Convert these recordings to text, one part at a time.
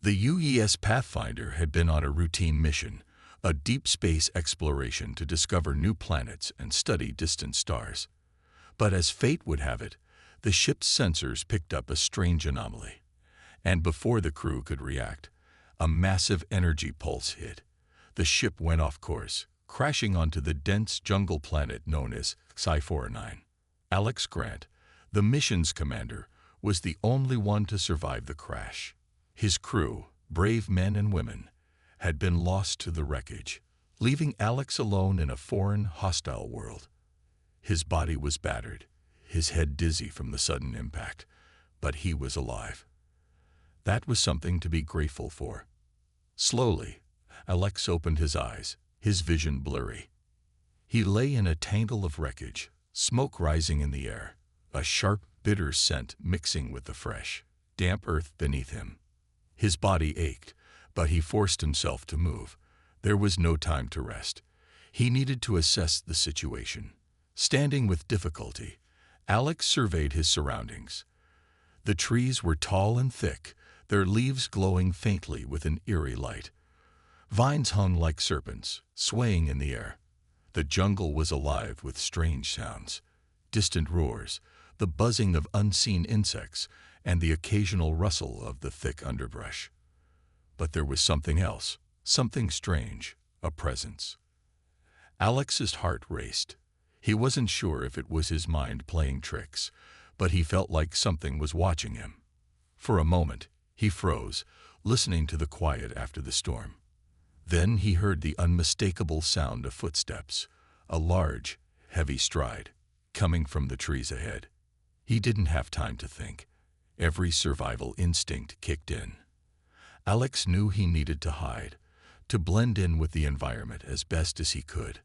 The UES Pathfinder had been on a routine mission, a deep space exploration to discover new planets and study distant stars. But as fate would have it, the ship's sensors picked up a strange anomaly. And before the crew could react, a massive energy pulse hit. The ship went off course, crashing onto the dense jungle planet known as Sci-Fi. Alex Grant, the mission's commander, was the only one to survive the crash. His crew, brave men and women, had been lost to the wreckage, leaving Alex alone in a foreign, hostile world. His body was battered, his head dizzy from the sudden impact, but he was alive. That was something to be grateful for. Slowly, Alex opened his eyes, his vision blurry. He lay in a tangle of wreckage, smoke rising in the air, a sharp, bitter scent mixing with the fresh, damp earth beneath him. His body ached, but he forced himself to move. There was no time to rest. He needed to assess the situation. Standing with difficulty, Alex surveyed his surroundings. The trees were tall and thick, their leaves glowing faintly with an eerie light. Vines hung like serpents, swaying in the air. The jungle was alive with strange sounds, distant roars, the buzzing of unseen insects, and the occasional rustle of the thick underbrush. But there was something else, something strange, a presence. Alex's heart raced. He wasn't sure if it was his mind playing tricks, but he felt like something was watching him. For a moment, he froze, listening to the quiet after the storm. Then he heard the unmistakable sound of footsteps, a large, heavy stride, coming from the trees ahead. He didn't have time to think. Every survival instinct kicked in. Alex knew he needed to hide, to blend in with the environment as best as he could.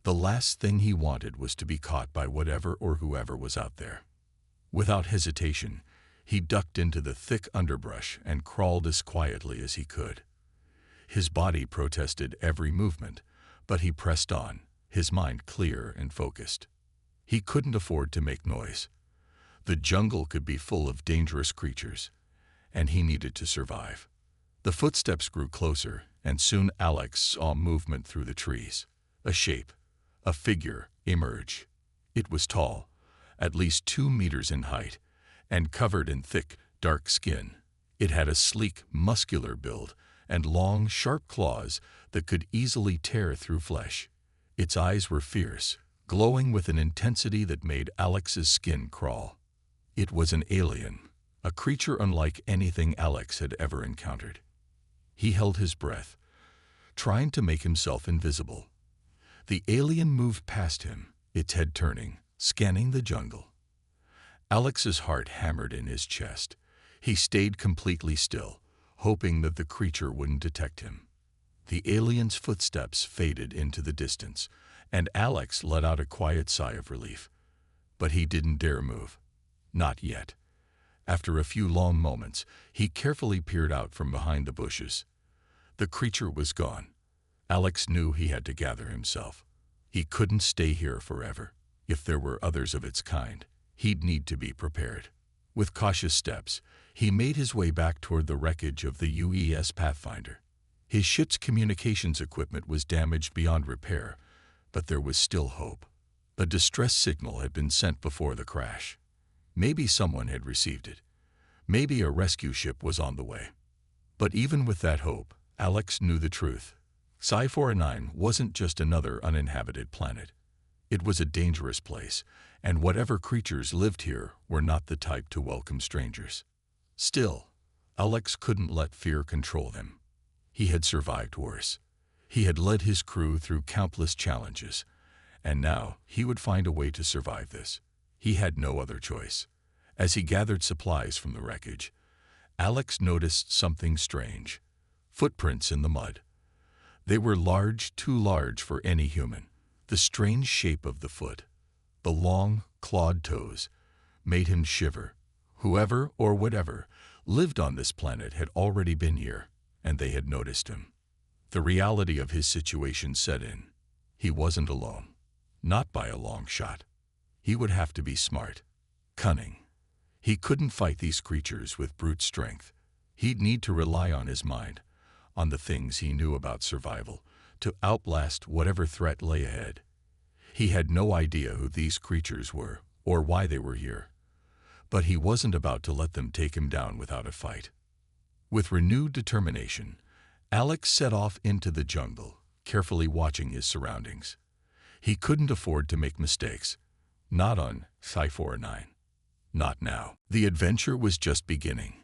The last thing he wanted was to be caught by whatever or whoever was out there. Without hesitation, he ducked into the thick underbrush and crawled as quietly as he could. His body protested every movement, but he pressed on, his mind clear and focused. He couldn't afford to make noise. The jungle could be full of dangerous creatures, and he needed to survive. The footsteps grew closer, and soon Alex saw movement through the trees. A shape, a figure, emerge. It was tall, at least 2 meters in height, and covered in thick, dark skin. It had a sleek, muscular build and long, sharp claws that could easily tear through flesh. Its eyes were fierce, glowing with an intensity that made Alex's skin crawl. It was an alien, a creature unlike anything Alex had ever encountered. He held his breath, trying to make himself invisible. The alien moved past him, its head turning, scanning the jungle. Alex's heart hammered in his chest. He stayed completely still, hoping that the creature wouldn't detect him. The alien's footsteps faded into the distance, and Alex let out a quiet sigh of relief. But he didn't dare move. Not yet. After a few long moments, he carefully peered out from behind the bushes. The creature was gone. Alex knew he had to gather himself. He couldn't stay here forever. If there were others of its kind, he'd need to be prepared. With cautious steps, he made his way back toward the wreckage of the UES Pathfinder. His ship's communications equipment was damaged beyond repair, but there was still hope. A distress signal had been sent before the crash. Maybe someone had received it. Maybe a rescue ship was on the way. But even with that hope, Alex knew the truth. Sci-Fi wasn't just another uninhabited planet. It was a dangerous place, and whatever creatures lived here were not the type to welcome strangers. Still, Alex couldn't let fear control him. He had survived worse. He had led his crew through countless challenges, and now he would find a way to survive this. He had no other choice. As he gathered supplies from the wreckage, Alex noticed something strange. Footprints in the mud. They were large, too large for any human. The strange shape of the foot, the long, clawed toes, made him shiver. Whoever or whatever lived on this planet had already been here, and they had noticed him. The reality of his situation set in. He wasn't alone. Not by a long shot. He would have to be smart, cunning. He couldn't fight these creatures with brute strength. He'd need to rely on his mind, on the things he knew about survival, to outlast whatever threat lay ahead. He had no idea who these creatures were or why they were here, but he wasn't about to let them take him down without a fight. With renewed determination, Alex set off into the jungle, carefully watching his surroundings. He couldn't afford to make mistakes. Not on Sci-Fi. Not now. The adventure was just beginning.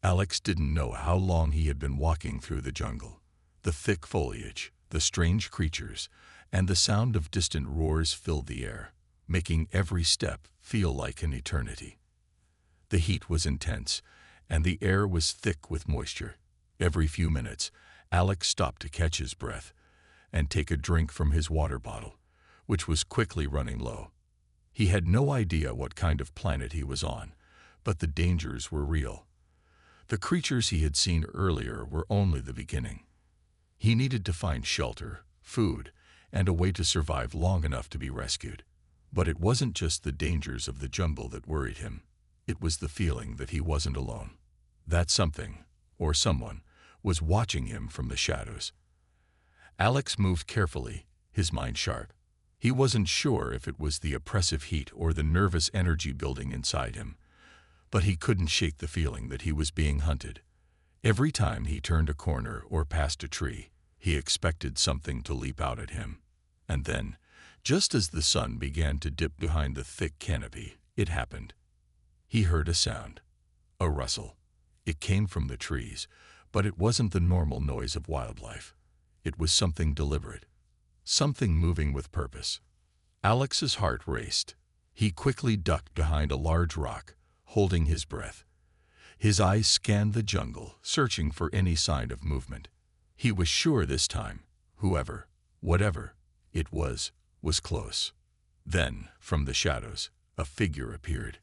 Alex didn't know how long he had been walking through the jungle. The thick foliage, the strange creatures, and the sound of distant roars filled the air, making every step feel like an eternity. The heat was intense, and the air was thick with moisture. Every few minutes, Alex stopped to catch his breath and take a drink from his water bottle, which was quickly running low. He had no idea what kind of planet he was on, but the dangers were real. The creatures he had seen earlier were only the beginning. He needed to find shelter, food, and a way to survive long enough to be rescued. But it wasn't just the dangers of the jungle that worried him. It was the feeling that he wasn't alone. That something, or someone, was watching him from the shadows. Alex moved carefully, his mind sharp. He wasn't sure if it was the oppressive heat or the nervous energy building inside him, but he couldn't shake the feeling that he was being hunted. Every time he turned a corner or passed a tree, he expected something to leap out at him. And then, just as the sun began to dip behind the thick canopy, it happened. He heard a sound, a rustle. It came from the trees, but it wasn't the normal noise of wildlife. It was something deliberate, something moving with purpose. Alex's heart raced. He quickly ducked behind a large rock, holding his breath. His eyes scanned the jungle, searching for any sign of movement. He was sure this time, whatever it was close. Then, from the shadows, a figure appeared.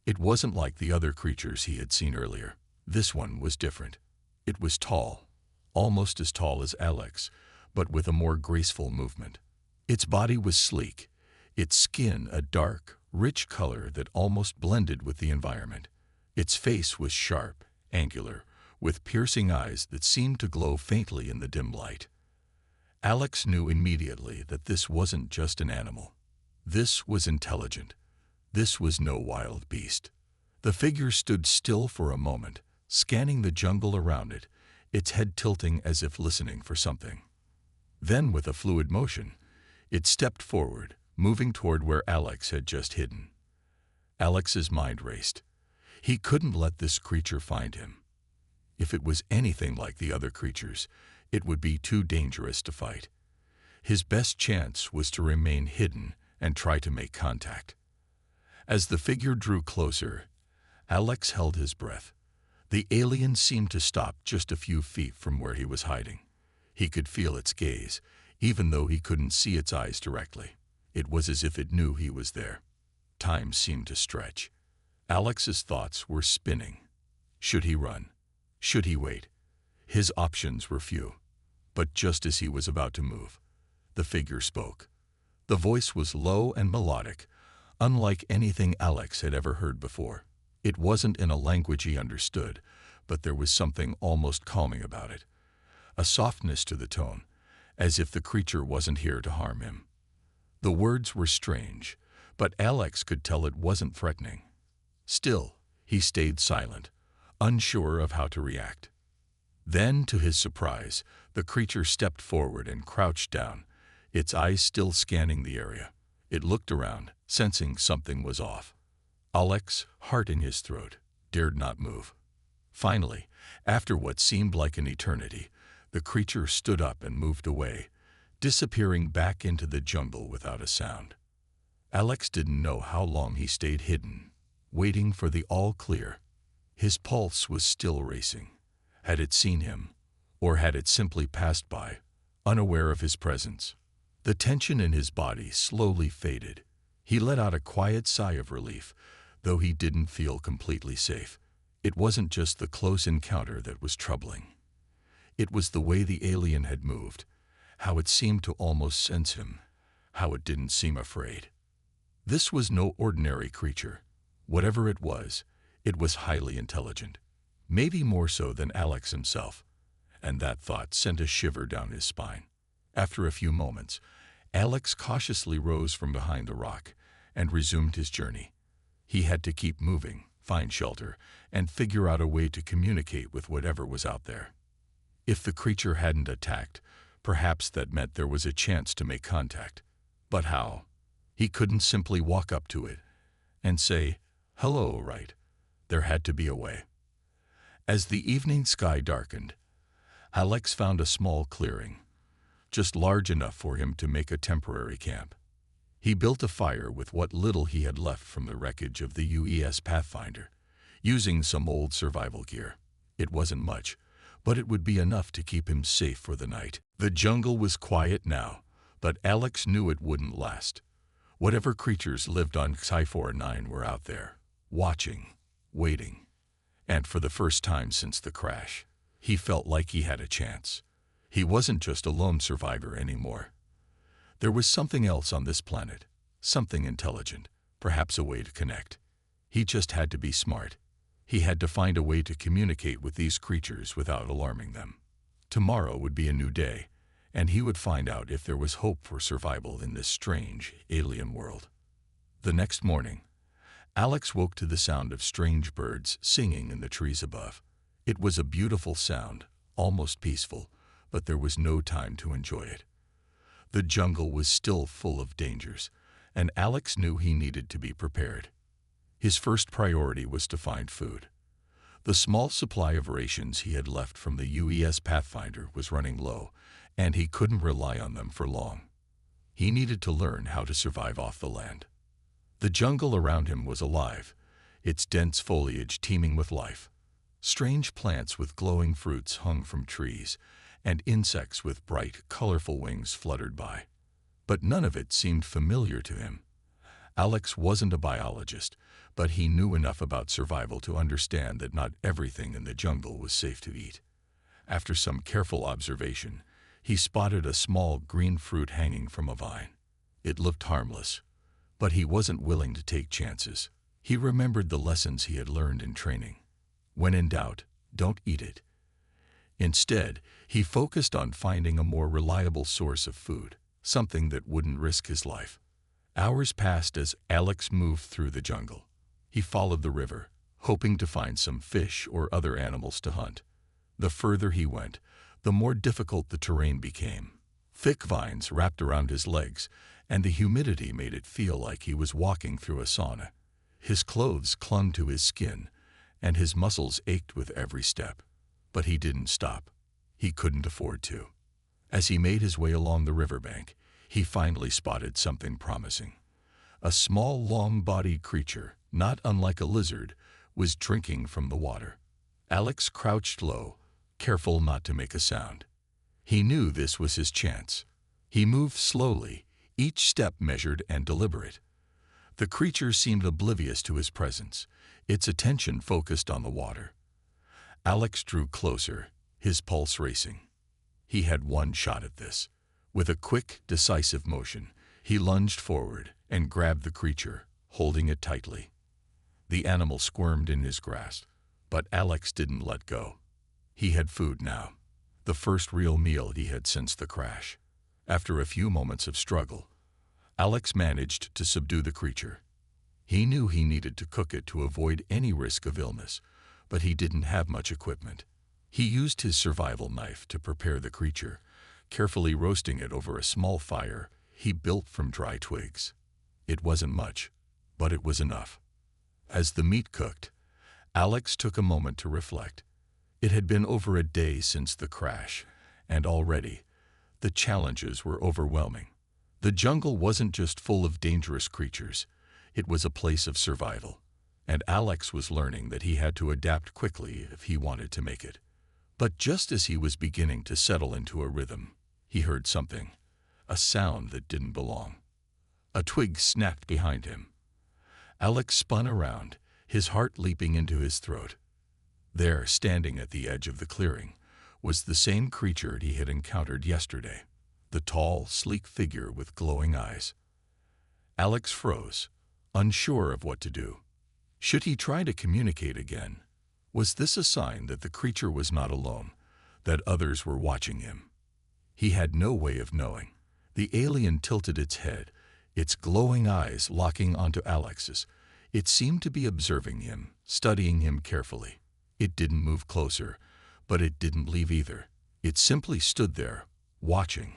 It wasn't like the other creatures he had seen earlier. This one was different. It was tall, almost as tall as Alex, but with a more graceful movement. Its body was sleek, its skin a dark, rich color that almost blended with the environment. Its face was sharp, angular, with piercing eyes that seemed to glow faintly in the dim light. Alex knew immediately that this wasn't just an animal. This was intelligent. This was no wild beast. The figure stood still for a moment, scanning the jungle around it, its head tilting as if listening for something. Then, with a fluid motion, it stepped forward, moving toward where Alex had just hidden. Alex's mind raced. He couldn't let this creature find him. If it was anything like the other creatures, it would be too dangerous to fight. His best chance was to remain hidden and try to make contact. As the figure drew closer, Alex held his breath. The alien seemed to stop just a few feet from where he was hiding. He could feel its gaze, even though he couldn't see its eyes directly. It was as if it knew he was there. Time seemed to stretch. Alex's thoughts were spinning. Should he run? Should he wait? His options were few. But just as he was about to move, the figure spoke. The voice was low and melodic, unlike anything Alex had ever heard before. It wasn't in a language he understood, but there was something almost calming about it. A softness to the tone, as if the creature wasn't here to harm him. The words were strange, but Alex could tell it wasn't threatening. Still, he stayed silent, unsure of how to react. Then, to his surprise, the creature stepped forward and crouched down, its eyes still scanning the area. It looked around, sensing something was off. Alex, heart in his throat, dared not move. Finally, after what seemed like an eternity, the creature stood up and moved away, disappearing back into the jungle without a sound. Alex didn't know how long he stayed hidden, waiting for the all-clear. His pulse was still racing. Had it seen him, or had it simply passed by, unaware of his presence? The tension in his body slowly faded. He let out a quiet sigh of relief, though he didn't feel completely safe. It wasn't just the close encounter that was troubling. It was the way the alien had moved, how it seemed to almost sense him, how it didn't seem afraid. This was no ordinary creature. Whatever it was highly intelligent. maybe more so than Alex himself, and that thought sent a shiver down his spine. After a few moments, Alex cautiously rose from behind the rock and resumed his journey. He had to keep moving, find shelter, and figure out a way to communicate with whatever was out there. If the creature hadn't attacked, perhaps that meant there was a chance to make contact. But how? He couldn't simply walk up to it and say, "Hello," right? There had to be a way. As the evening sky darkened, Alex found a small clearing, just large enough for him to make a temporary camp. He built a fire with what little he had left from the wreckage of the UES Pathfinder, using some old survival gear. It wasn't much, but it would be enough to keep him safe for the night. The jungle was quiet now, but Alex knew it wouldn't last. Whatever creatures lived on Sci-Fi 9 were out there, watching, waiting. And for the first time since the crash, he felt like he had a chance. He wasn't just a lone survivor anymore. There was something else on this planet, something intelligent, perhaps a way to connect. He just had to be smart. He had to find a way to communicate with these creatures without alarming them. Tomorrow would be a new day, and he would find out if there was hope for survival in this strange, alien world. The next morning, Alex woke to the sound of strange birds singing in the trees above. It was a beautiful sound, almost peaceful, but there was no time to enjoy it. The jungle was still full of dangers, and Alex knew he needed to be prepared. His first priority was to find food. The small supply of rations he had left from the UES Pathfinder was running low, and he couldn't rely on them for long. He needed to learn how to survive off the land. The jungle around him was alive, its dense foliage teeming with life. Strange plants with glowing fruits hung from trees, and insects with bright, colorful wings fluttered by. But none of it seemed familiar to him. Alex wasn't a biologist, but he knew enough about survival to understand that not everything in the jungle was safe to eat. After some careful observation, he spotted a small green fruit hanging from a vine. It looked harmless, but he wasn't willing to take chances. He remembered the lessons he had learned in training. When in doubt, don't eat it. Instead, he focused on finding a more reliable source of food, something that wouldn't risk his life. Hours passed as Alex moved through the jungle. He followed the river, hoping to find some fish or other animals to hunt. The further he went, the more difficult the terrain became. Thick vines wrapped around his legs, and the humidity made it feel like he was walking through a sauna. His clothes clung to his skin, and his muscles ached with every step. But he didn't stop. He couldn't afford to. As he made his way along the riverbank, he finally spotted something promising. A small, long-bodied creature, not unlike a lizard, was drinking from the water. Alex crouched low, careful not to make a sound. He knew this was his chance. He moved slowly, each step measured and deliberate. The creature seemed oblivious to his presence, its attention focused on the water. Alex drew closer, his pulse racing. He had one shot at this. With a quick, decisive motion, he lunged forward and grabbed the creature, holding it tightly. The animal squirmed in his grasp, but Alex didn't let go. He had food now, the first real meal he had since the crash. After a few moments of struggle, Alex managed to subdue the creature. He knew he needed to cook it to avoid any risk of illness, but he didn't have much equipment. He used his survival knife to prepare the creature, carefully roasting it over a small fire he built from dry twigs. It wasn't much, but it was enough. As the meat cooked, Alex took a moment to reflect. It had been over a day since the crash, and already, the challenges were overwhelming. The jungle wasn't just full of dangerous creatures, it was a place of survival. And Alex was learning that he had to adapt quickly if he wanted to make it. But just as he was beginning to settle into a rhythm, he heard something, a sound that didn't belong. A twig snapped behind him. Alex spun around, his heart leaping into his throat. There, standing at the edge of the clearing, was the same creature he had encountered yesterday, the tall, sleek figure with glowing eyes. Alex froze, unsure of what to do. Should he try to communicate again, Was this a sign that the creature was not alone, that others were watching him? He had no way of knowing. The alien tilted its head, its glowing eyes locking onto Alex's. It seemed to be observing him, studying him carefully. It didn't move closer, but it didn't leave either. It simply stood there, watching.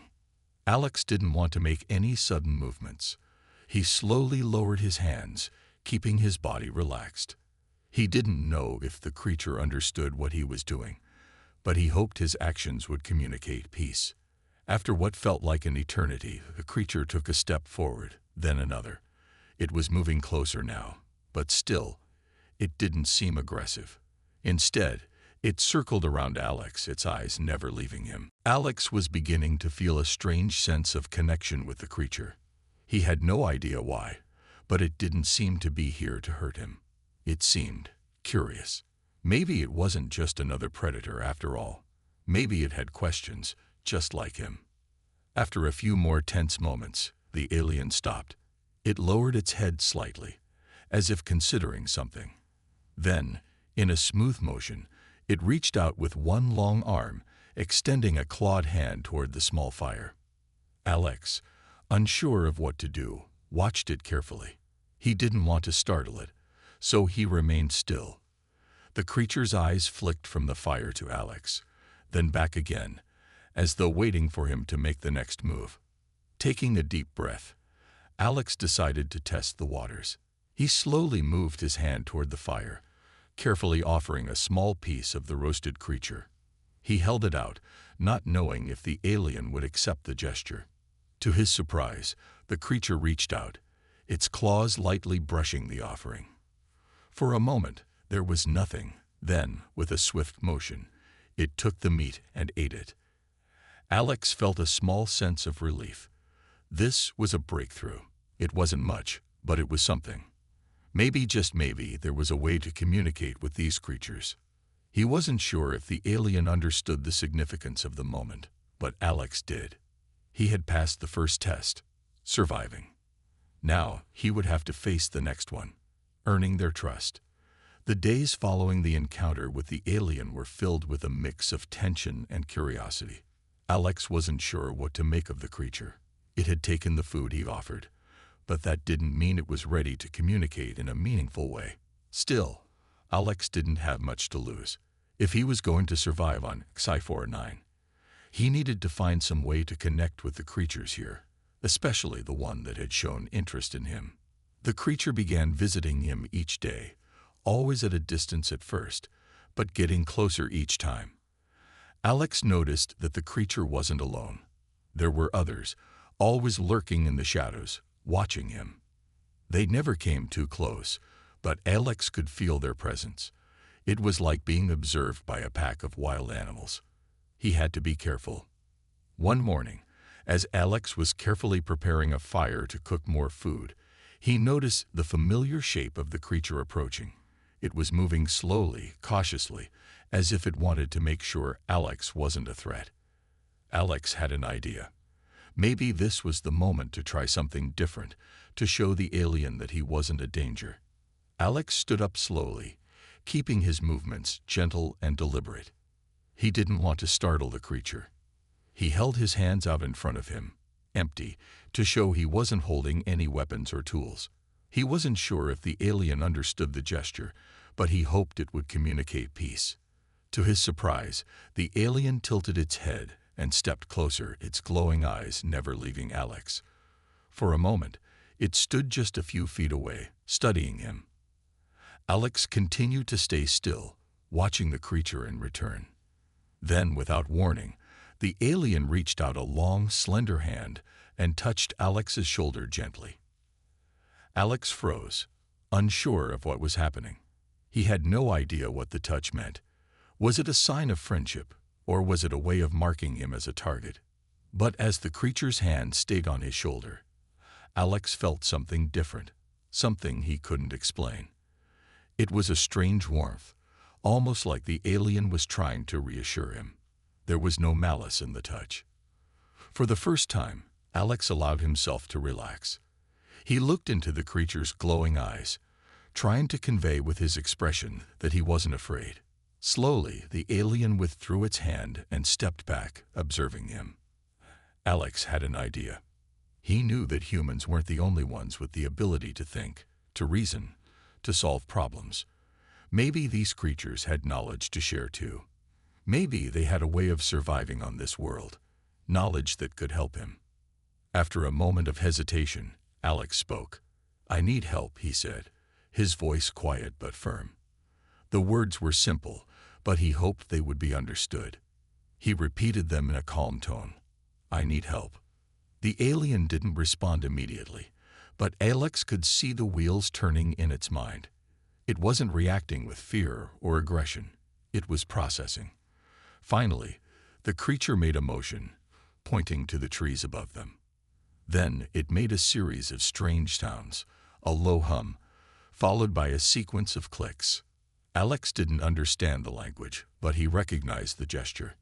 Alex didn't want to make any sudden movements. He slowly lowered his hands, keeping his body relaxed. He didn't know if the creature understood what he was doing, but he hoped his actions would communicate peace. After what felt like an eternity, the creature took a step forward, then another. It was moving closer now, but still, it didn't seem aggressive. Instead, it circled around Alex, its eyes never leaving him. Alex was beginning to feel a strange sense of connection with the creature. He had no idea why, but it didn't seem to be here to hurt him. It seemed curious. Maybe it wasn't just another predator after all. Maybe it had questions, just like him. After a few more tense moments, the alien stopped. It lowered its head slightly, as if considering something. Then, in a smooth motion, it reached out with one long arm, extending a clawed hand toward the small fire. Alex, unsure of what to do, watched it carefully. He didn't want to startle it, so he remained still. The creature's eyes flicked from the fire to Alex, then back again, as though waiting for him to make the next move. Taking a deep breath, Alex decided to test the waters. He slowly moved his hand toward the fire, carefully offering a small piece of the roasted creature. He held it out, not knowing if the alien would accept the gesture. To his surprise, the creature reached out, its claws lightly brushing the offering. For a moment, there was nothing. Then, with a swift motion, it took the meat and ate it. Alex felt a small sense of relief. This was a breakthrough. It wasn't much, but it was something. Maybe, just maybe, there was a way to communicate with these creatures. He wasn't sure if the alien understood the significance of the moment, but Alex did. He had passed the first test, surviving. Now, he would have to face the next one, earning their trust. The days following the encounter with the alien were filled with a mix of tension and curiosity. Alex wasn't sure what to make of the creature. It had taken the food he offered, but that didn't mean it was ready to communicate in a meaningful way. Still, Alex didn't have much to lose. If he was going to survive on Sci-Fi 9, he needed to find some way to connect with the creatures here, especially the one that had shown interest in him. The creature began visiting him each day, always at a distance at first, but getting closer each time. Alex noticed that the creature wasn't alone. There were others, always lurking in the shadows, watching him. They never came too close, but Alex could feel their presence. It was like being observed by a pack of wild animals. He had to be careful. One morning, as Alex was carefully preparing a fire to cook more food, he noticed the familiar shape of the creature approaching. It was moving slowly, cautiously, as if it wanted to make sure Alex wasn't a threat. Alex had an idea. Maybe this was the moment to try something different, to show the alien that he wasn't a danger. Alex stood up slowly, keeping his movements gentle and deliberate. He didn't want to startle the creature. He held his hands out in front of him, empty, to show he wasn't holding any weapons or tools. He wasn't sure if the alien understood the gesture, but he hoped it would communicate peace. To his surprise, the alien tilted its head and stepped closer, its glowing eyes never leaving Alex. For a moment, it stood just a few feet away, studying him. Alex continued to stay still, watching the creature in return. Then, without warning, the alien reached out a long, slender hand and touched Alex's shoulder gently. Alex froze, unsure of what was happening. He had no idea what the touch meant. Was it a sign of friendship, or was it a way of marking him as a target? But as the creature's hand stayed on his shoulder, Alex felt something different, something he couldn't explain. It was a strange warmth, almost like the alien was trying to reassure him. There was no malice in the touch. For the first time, Alex allowed himself to relax. He looked into the creature's glowing eyes, trying to convey with his expression that he wasn't afraid. Slowly, the alien withdrew its hand and stepped back, observing him. Alex had an idea. He knew that humans weren't the only ones with the ability to think, to reason, to solve problems. Maybe these creatures had knowledge to share too. Maybe they had a way of surviving on this world, knowledge that could help him. After a moment of hesitation, Alex spoke. "I need help," he said, his voice quiet but firm. The words were simple, but he hoped they would be understood. He repeated them in a calm tone. "I need help." The alien didn't respond immediately, but Alex could see the wheels turning in its mind. It wasn't reacting with fear or aggression. It was processing. Finally, the creature made a motion, pointing to the trees above them. Then it made a series of strange sounds, a low hum, followed by a sequence of clicks. Alex didn't understand the language, but he recognized the gesture.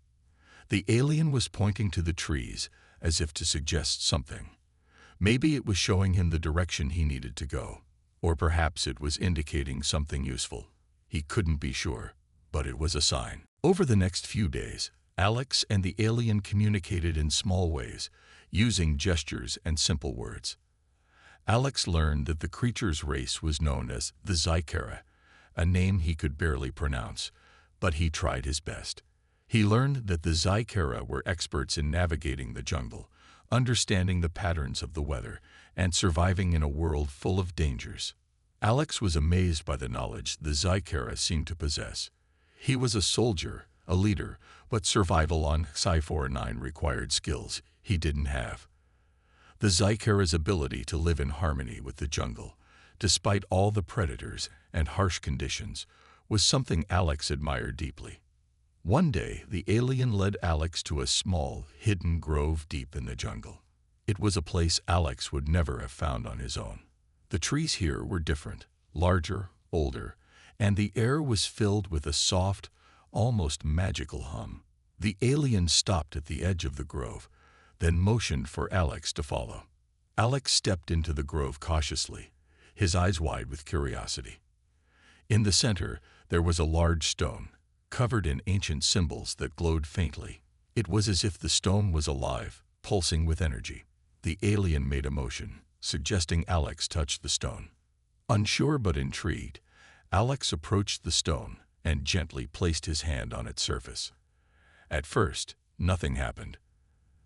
The alien was pointing to the trees as if to suggest something. Maybe it was showing him the direction he needed to go, or perhaps it was indicating something useful. He couldn't be sure, but it was a sign. Over the next few days, Alex and the alien communicated in small ways, using gestures and simple words. Alex learned that the creature's race was known as the Scifi, a name he could barely pronounce, but he tried his best. He learned that the Scifi were experts in navigating the jungle, understanding the patterns of the weather, and surviving in a world full of dangers. Alex was amazed by the knowledge the Scifi seemed to possess. He was a soldier, a leader, but survival on Sci-Fi required skills he didn't have. The Scifi's ability to live in harmony with the jungle, despite all the predators and harsh conditions, was something Alex admired deeply. One day, the alien led Alex to a small, hidden grove deep in the jungle. It was a place Alex would never have found on his own. The trees here were different, larger, older, and the air was filled with a soft, almost magical hum. The alien stopped at the edge of the grove, then motioned for Alex to follow. Alex stepped into the grove cautiously, his eyes wide with curiosity. In the center, there was a large stone, covered in ancient symbols that glowed faintly. It was as if the stone was alive, pulsing with energy. The alien made a motion, suggesting Alex touch the stone. Unsure but intrigued, Alex approached the stone and gently placed his hand on its surface. At first, nothing happened.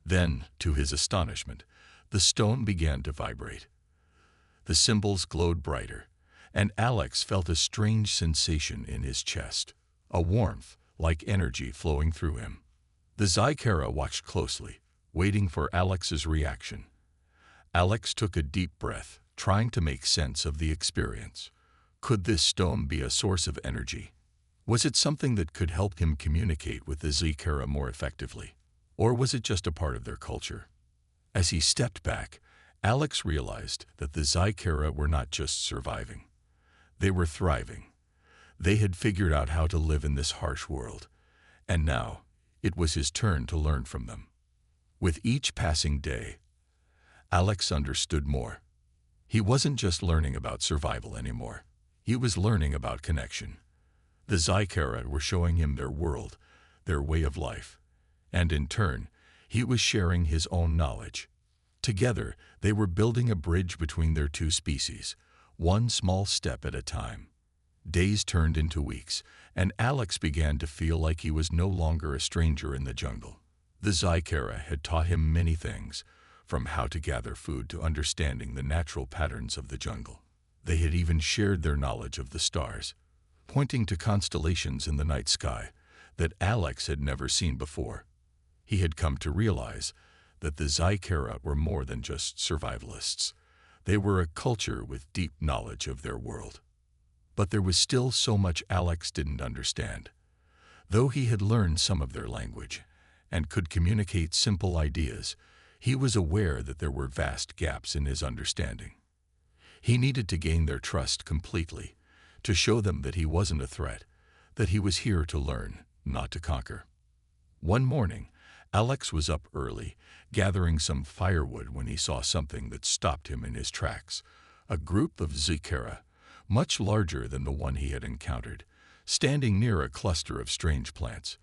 Then, to his astonishment, the stone began to vibrate. The symbols glowed brighter, and Alex felt a strange sensation in his chest, a warmth like energy flowing through him. The Scifi watched closely, waiting for Alex's reaction. Alex took a deep breath, trying to make sense of the experience. Could this stone be a source of energy? Was it something that could help him communicate with the Scifi more effectively? Or was it just a part of their culture? As he stepped back, Alex realized that the Scifi were not just surviving. They were thriving. They had figured out how to live in this harsh world, and now it was his turn to learn from them. With each passing day, Alex understood more. He wasn't just learning about survival anymore. He was learning about connection. The Scifi were showing him their world, their way of life, and in turn, he was sharing his own knowledge. Together, they were building a bridge between their two species, one small step at a time. Days turned into weeks, and Alex began to feel like he was no longer a stranger in the jungle. The Scifi had taught him many things, from how to gather food to understanding the natural patterns of the jungle. They had even shared their knowledge of the stars, pointing to constellations in the night sky that Alex had never seen before. He had come to realize that the Scifi were more than just survivalists. They were a culture with deep knowledge of their world. But there was still so much Alex didn't understand. Though he had learned some of their language and could communicate simple ideas, he was aware that there were vast gaps in his understanding. He needed to gain their trust completely, to show them that he wasn't a threat, that he was here to learn, not to conquer. One morning, Alex was up early, gathering some firewood when he saw something that stopped him in his tracks. A group of Scifi, much larger than the one he had encountered, standing near a cluster of strange plants.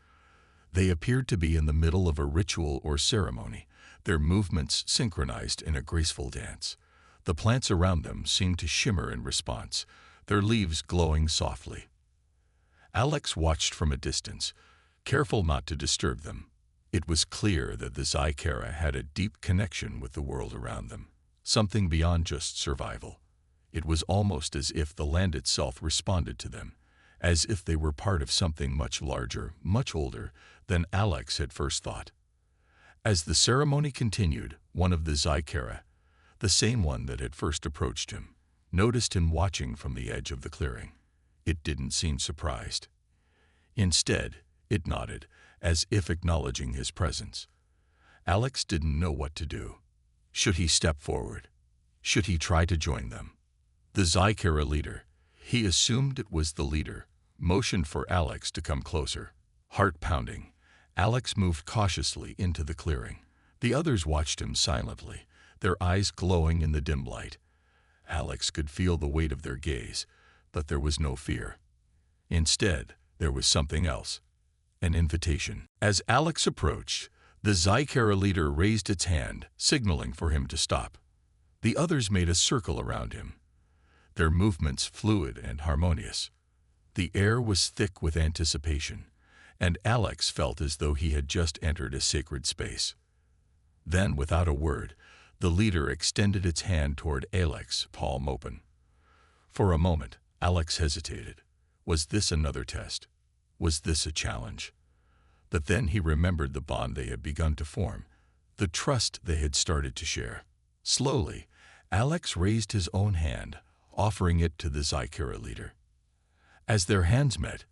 They appeared to be in the middle of a ritual or ceremony, their movements synchronized in a graceful dance. The plants around them seemed to shimmer in response, their leaves glowing softly. Alex watched from a distance, careful not to disturb them. It was clear that the Zycera had a deep connection with the world around them, something beyond just survival. It was almost as if the land itself responded to them, as if they were part of something much larger, much older than Alex had first thought. As the ceremony continued, one of the Zycera, the same one that had first approached him, noticed him watching from the edge of the clearing. It didn't seem surprised. Instead, it nodded, as if acknowledging his presence. Alex didn't know what to do. Should he step forward? Should he try to join them? The Zycera leader, he assumed it was the leader, motioned for Alex to come closer. Heart pounding, Alex moved cautiously into the clearing. The others watched him silently, their eyes glowing in the dim light. Alex could feel the weight of their gaze, but there was no fear. Instead, there was something else, an invitation. As Alex approached, the Zycera leader raised its hand, signaling for him to stop. The others made a circle around him, their movements fluid and harmonious. The air was thick with anticipation, and Alex felt as though he had just entered a sacred space. Then, without a word, the leader extended its hand toward Alex, palm open. For a moment, Alex hesitated. Was this another test? Was this a challenge? But then he remembered the bond they had begun to form, the trust they had started to share. Slowly, Alex raised his own hand, offering it to the Zycera leader. As their hands met,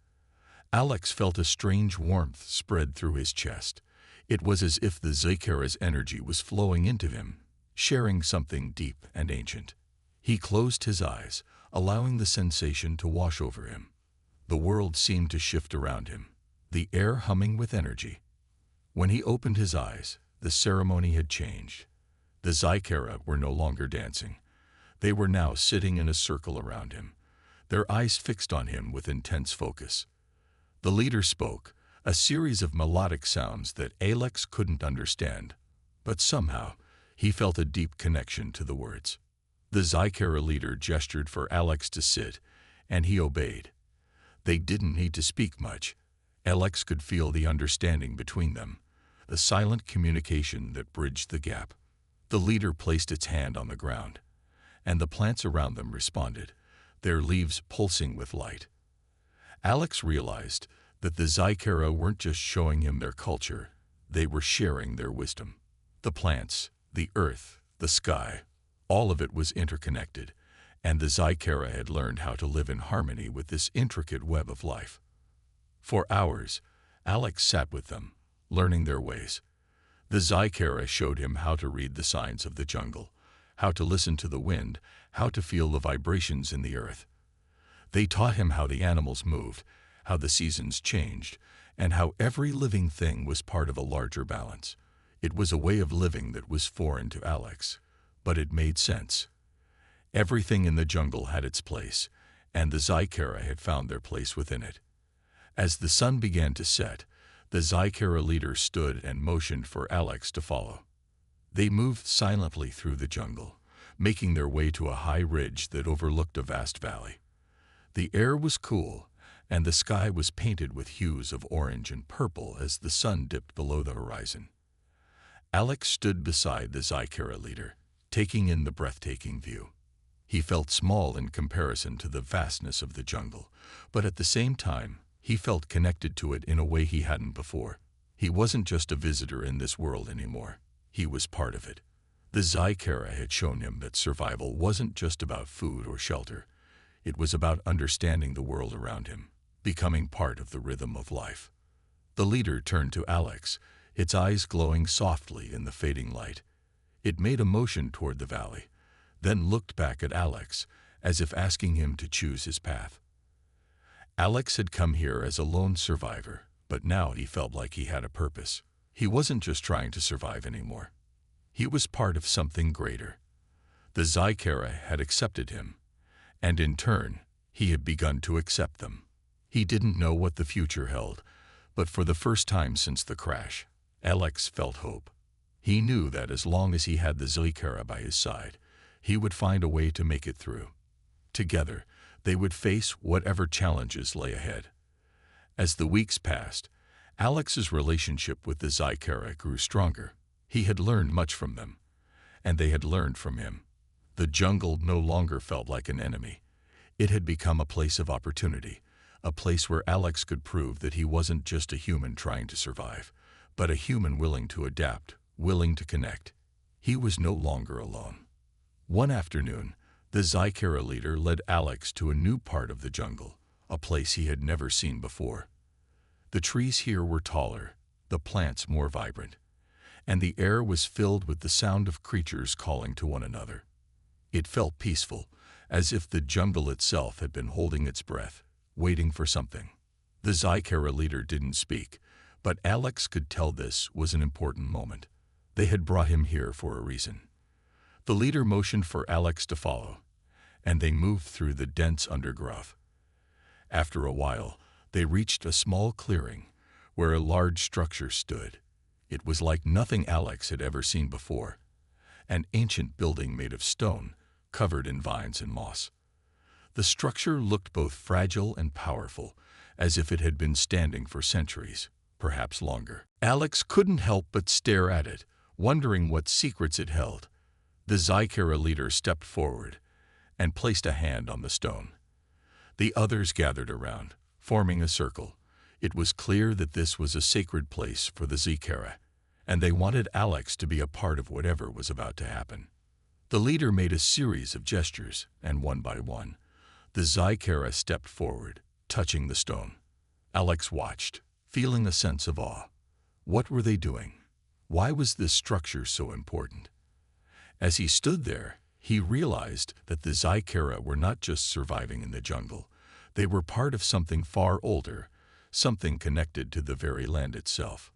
Alex felt a strange warmth spread through his chest. It was as if the Zycera's energy was flowing into him, sharing something deep and ancient. He closed his eyes, allowing the sensation to wash over him. The world seemed to shift around him, the air humming with energy. When he opened his eyes, the ceremony had changed. The Zycera were no longer dancing. They were now sitting in a circle around him, their eyes fixed on him with intense focus. The leader spoke, a series of melodic sounds that Alex couldn't understand, but somehow he felt a deep connection to the words. The Zycera leader gestured for Alex to sit, and he obeyed. They didn't need to speak much. Alex could feel the understanding between them, the silent communication that bridged the gap. The leader placed its hand on the ground, and the plants around them responded, their leaves pulsing with light. Alex realized that the Zycera weren't just showing him their culture, they were sharing their wisdom. The plants, the earth, the sky, all of it was interconnected, and the Zycera had learned how to live in harmony with this intricate web of life. For hours, Alex sat with them, learning their ways. The Zycera showed him how to read the signs of the jungle, how to listen to the wind, how to feel the vibrations in the earth. They taught him how the animals moved, how the seasons changed, and how every living thing was part of a larger balance. It was a way of living that was foreign to Alex, but it made sense. Everything in the jungle had its place, and the Zycera had found their place within it. As the sun began to set, the Zycera leader stood and motioned for Alex to follow. They moved silently through the jungle, making their way to a high ridge that overlooked a vast valley. The air was cool, and the sky was painted with hues of orange and purple as the sun dipped below the horizon. Alex stood beside the Zycera leader, taking in the breathtaking view. He felt small in comparison to the vastness of the jungle, but at the same time, he felt connected to it in a way he hadn't before. He wasn't just a visitor in this world anymore. He was part of it. The Zycera had shown him that survival wasn't just about food or shelter. It was about understanding the world around him, becoming part of the rhythm of life. The leader turned to Alex, its eyes glowing softly in the fading light. It made a motion toward the valley, then looked back at Alex, as if asking him to choose his path. Alex had come here as a lone survivor, but now he felt like he had a purpose. He wasn't just trying to survive anymore. He was part of something greater. The Zycera had accepted him, and in turn, he had begun to accept them. He didn't know what the future held, but for the first time since the crash, Alex felt hope. He knew that as long as he had the Scifi by his side, he would find a way to make it through. Together, they would face whatever challenges lay ahead. As the weeks passed, Alex's relationship with the Scifi grew stronger. He had learned much from them, and they had learned from him. The jungle no longer felt like an enemy. It had become a place of opportunity, a place where Alex could prove that he wasn't just a human trying to survive, but a human willing to adapt, willing to connect. He was no longer alone. One afternoon, the Scifi leader led Alex to a new part of the jungle, a place he had never seen before. The trees here were taller, the plants more vibrant, and the air was filled with the sound of creatures calling to one another. It felt peaceful, as if the jungle itself had been holding its breath, waiting for something. The Scifi leader didn't speak, but Alex could tell this was an important moment. They had brought him here for a reason. The leader motioned for Alex to follow, and they moved through the dense undergrowth. After a while, they reached a small clearing where a large structure stood. It was like nothing Alex had ever seen before, an ancient building made of stone, covered in vines and moss. The structure looked both fragile and powerful, as if it had been standing for centuries, perhaps longer. Alex couldn't help but stare at it, wondering what secrets it held. The Scifi leader stepped forward and placed a hand on the stone. The others gathered around, forming a circle. It was clear that this was a sacred place for the Scifi, and they wanted Alex to be a part of whatever was about to happen. The leader made a series of gestures, and one by one, the Scifi stepped forward, touching the stone. Alex watched, feeling a sense of awe. What were they doing? Why was this structure so important? As he stood there, he realized that the Scifi were not just surviving in the jungle. They were part of something far older, something connected to the very land itself.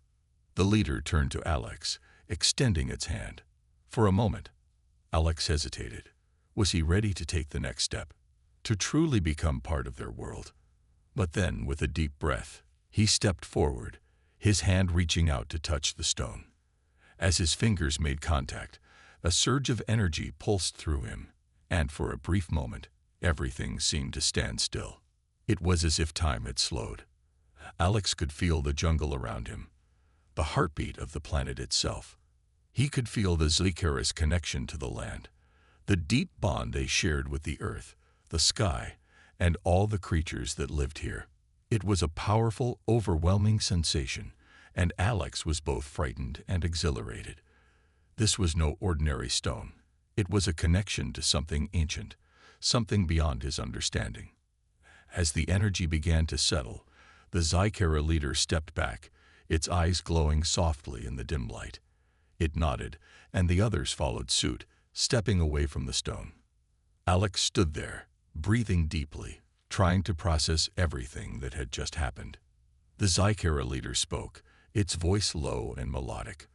The leader turned to Alex, extending its hand. For a moment, Alex hesitated. Was he ready to take the next step, to truly become part of their world? But then, with a deep breath, he stepped forward, his hand reaching out to touch the stone. As his fingers made contact, a surge of energy pulsed through him, and for a brief moment, everything seemed to stand still. It was as if time had slowed. Alex could feel the jungle around him, the heartbeat of the planet itself. He could feel the Scifi's connection to the land, the deep bond they shared with the earth, the sky, and all the creatures that lived here. It was a powerful, overwhelming sensation, and Alex was both frightened and exhilarated. This was no ordinary stone. It was a connection to something ancient, something beyond his understanding. As the energy began to settle, the Scifi leader stepped back, its eyes glowing softly in the dim light. It nodded, and the others followed suit, stepping away from the stone. Alex stood there, breathing deeply, trying to process everything that had just happened. The Scifi leader spoke, its voice low and melodic.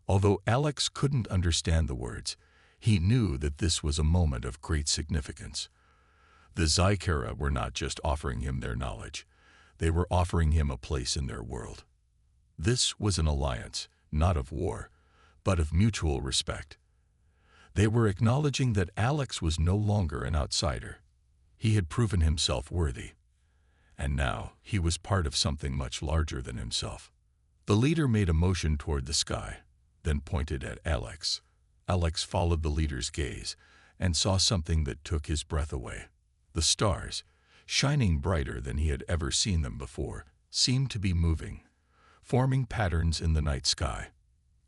Although Alex couldn't understand the words, he knew that this was a moment of great significance. The Scifi were not just offering him their knowledge, they were offering him a place in their world. This was an alliance, not of war, but of mutual respect. They were acknowledging that Alex was no longer an outsider. He had proven himself worthy, and now he was part of something much larger than himself. The leader made a motion toward the sky, then pointed at Alex. Alex followed the leader's gaze and saw something that took his breath away. The stars, shining brighter than he had ever seen them before, seemed to be moving, forming patterns in the night sky.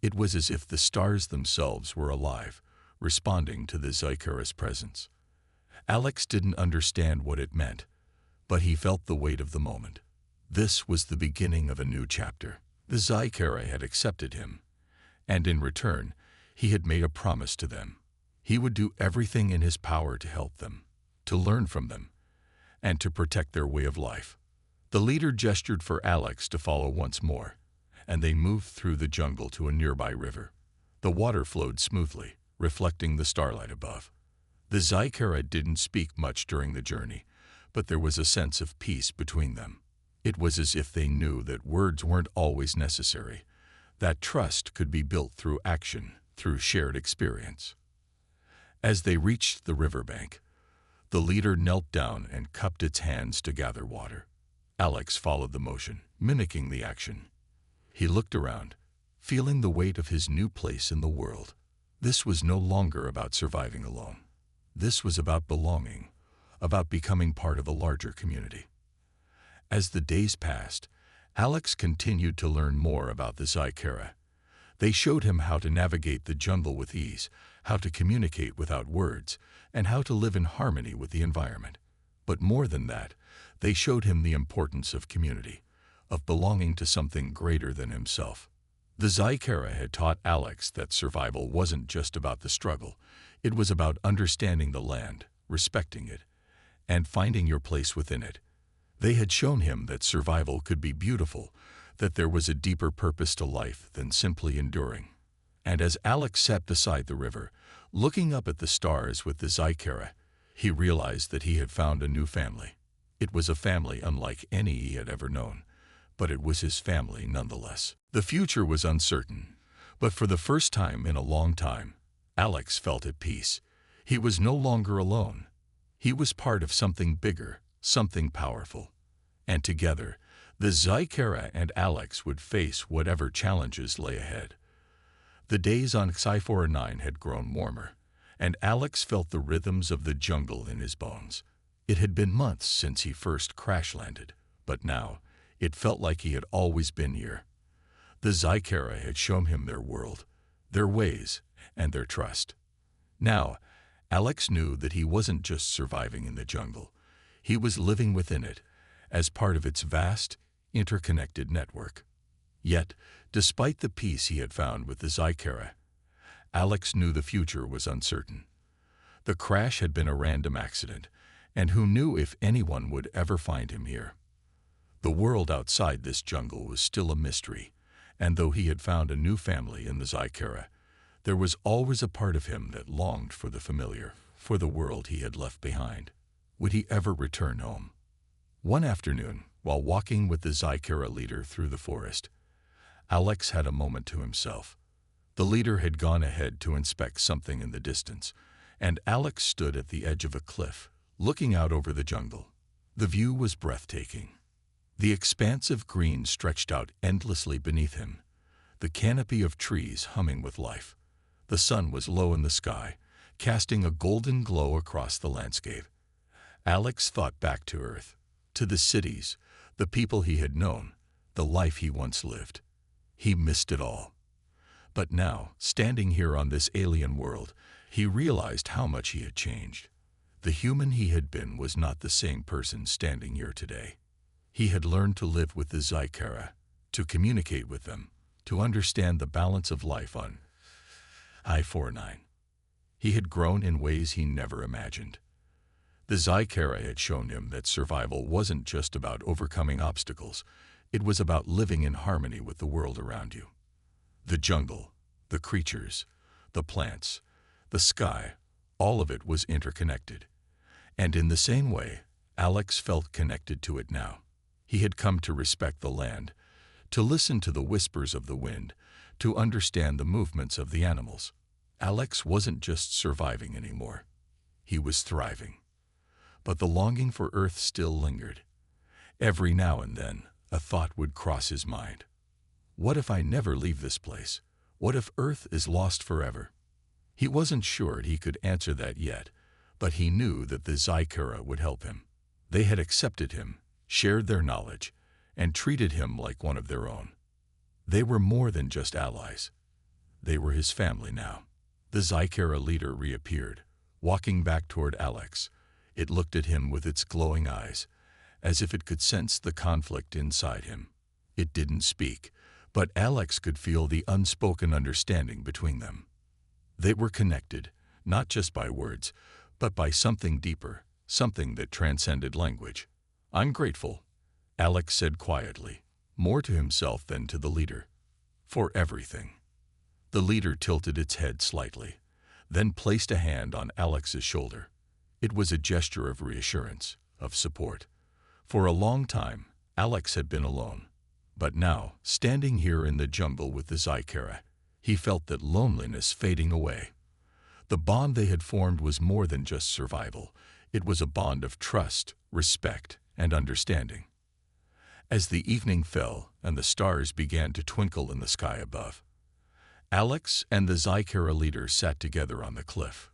It was as if the stars themselves were alive, responding to the Scifi's presence. Alex didn't understand what it meant, but he felt the weight of the moment. This was the beginning of a new chapter. The Scifi had accepted him, and in return, he had made a promise to them. He would do everything in his power to help them, to learn from them, and to protect their way of life. The leader gestured for Alex to follow once more, and they moved through the jungle to a nearby river. The water flowed smoothly, reflecting the starlight above. The Scifi didn't speak much during the journey, but there was a sense of peace between them. It was as if they knew that words weren't always necessary, that trust could be built through action, through shared experience. As they reached the riverbank, the leader knelt down and cupped its hands to gather water. Alex followed the motion, mimicking the action. He looked around, feeling the weight of his new place in the world. This was no longer about surviving alone. This was about belonging, about becoming part of a larger community. As the days passed, Alex continued to learn more about the Scifi. They showed him how to navigate the jungle with ease, how to communicate without words, and how to live in harmony with the environment. But more than that, they showed him the importance of community, of belonging to something greater than himself. The Scifi had taught Alex that survival wasn't just about the struggle. It was about understanding the land, respecting it, and finding your place within it. They had shown him that survival could be beautiful, that there was a deeper purpose to life than simply enduring. And as Alex sat beside the river, looking up at the stars with the Scifi, he realized that he had found a new family. It was a family unlike any he had ever known, but it was his family nonetheless. The future was uncertain, but for the first time in a long time, Alex felt at peace. He was no longer alone. He was part of something bigger, something powerful. And together, the Scifi and Alex would face whatever challenges lay ahead. The days on Sci-Fi 9 had grown warmer, and Alex felt the rhythms of the jungle in his bones. It had been months since he first crash-landed, but now it felt like he had always been here. The Scifi had shown him their world, their ways, and their trust. Now, Alex knew that he wasn't just surviving in the jungle. He was living within it, as part of its vast, interconnected network. Yet, despite the peace he had found with the Scifi, Alex knew the future was uncertain. The crash had been a random accident, and who knew if anyone would ever find him here. The world outside this jungle was still a mystery, and though he had found a new family in the Scifi, there was always a part of him that longed for the familiar, for the world he had left behind. Would he ever return home? One afternoon, while walking with the Scifi leader through the forest, Alex had a moment to himself. The leader had gone ahead to inspect something in the distance, and Alex stood at the edge of a cliff, looking out over the jungle. The view was breathtaking. The expanse of green stretched out endlessly beneath him, the canopy of trees humming with life. The sun was low in the sky, casting a golden glow across the landscape. Alex thought back to Earth, to the cities, the people he had known, the life he once lived. He missed it all. But now, standing here on this alien world, he realized how much he had changed. The human he had been was not the same person standing here today. He had learned to live with the Scifi, to communicate with them, to understand the balance of life on Sci-Fi 9. He had grown in ways he never imagined. The Scifi had shown him that survival wasn't just about overcoming obstacles. It was about living in harmony with the world around you. The jungle, the creatures, the plants, the sky, all of it was interconnected. And in the same way, Alex felt connected to it now. He had come to respect the land, to listen to the whispers of the wind, to understand the movements of the animals. Alex wasn't just surviving anymore. He was thriving. But the longing for Earth still lingered. Every now and then, a thought would cross his mind. What if I never leave this place? What if Earth is lost forever? He wasn't sure he could answer that yet, but he knew that the Scifi would help him. They had accepted him, shared their knowledge, and treated him like one of their own. They were more than just allies. They were his family now. The Scifi leader reappeared, walking back toward Alex. It looked at him with its glowing eyes, as if it could sense the conflict inside him. It didn't speak, but Alex could feel the unspoken understanding between them. They were connected, not just by words, but by something deeper, something that transcended language. "I'm grateful," Alex said quietly, more to himself than to the leader. "For everything." The leader tilted its head slightly, then placed a hand on Alex's shoulder. It was a gesture of reassurance, of support. For a long time, Alex had been alone. But now, standing here in the jungle with the Zycera, he felt that loneliness fading away. The bond they had formed was more than just survival. It was a bond of trust, respect, and understanding. As the evening fell and the stars began to twinkle in the sky above, Alex and the Zycera leader sat together on the cliff,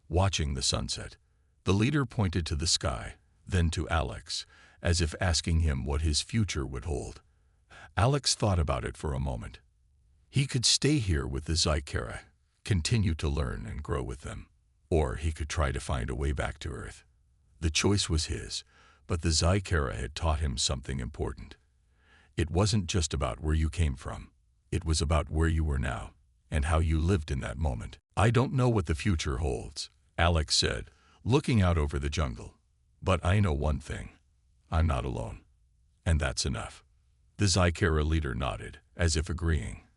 watching the sunset. The leader pointed to the sky, then to Alex, as if asking him what his future would hold. Alex thought about it for a moment. He could stay here with the Zycera, continue to learn and grow with them, or he could try to find a way back to Earth. The choice was his, but the Zycera had taught him something important. It wasn't just about where you came from. It was about where you were now, and how you lived in that moment. "I don't know what the future holds," Alex said, looking out over the jungle. "But I know one thing. I'm not alone. And that's enough." The Zycera leader nodded, as if agreeing.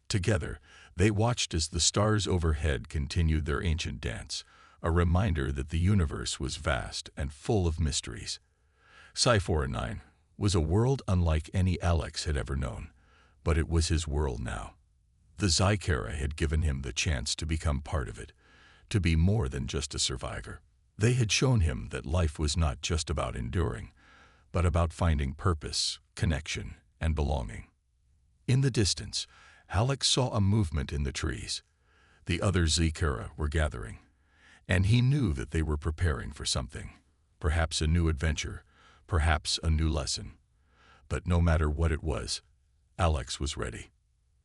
Together, they watched as the stars overhead continued their ancient dance, a reminder that the universe was vast and full of mysteries. Sci-Fi was a world unlike any Alex had ever known, but it was his world now. The Zycera had given him the chance to become part of it, to be more than just a survivor. They had shown him that life was not just about enduring, but about finding purpose, connection, and belonging. In the distance, Alex saw a movement in the trees. The other Zycera were gathering, and he knew that they were preparing for something, perhaps a new adventure, perhaps a new lesson. But no matter what it was, Alex was ready.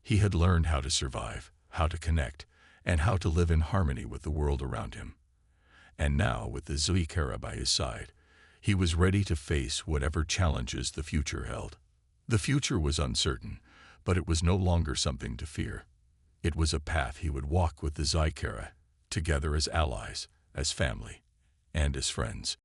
He had learned how to survive, how to connect, and how to live in harmony with the world around him. And now, with the Zycera by his side, he was ready to face whatever challenges the future held. The future was uncertain, but it was no longer something to fear. It was a path he would walk with the Zycera, together as allies, as family, and as friends.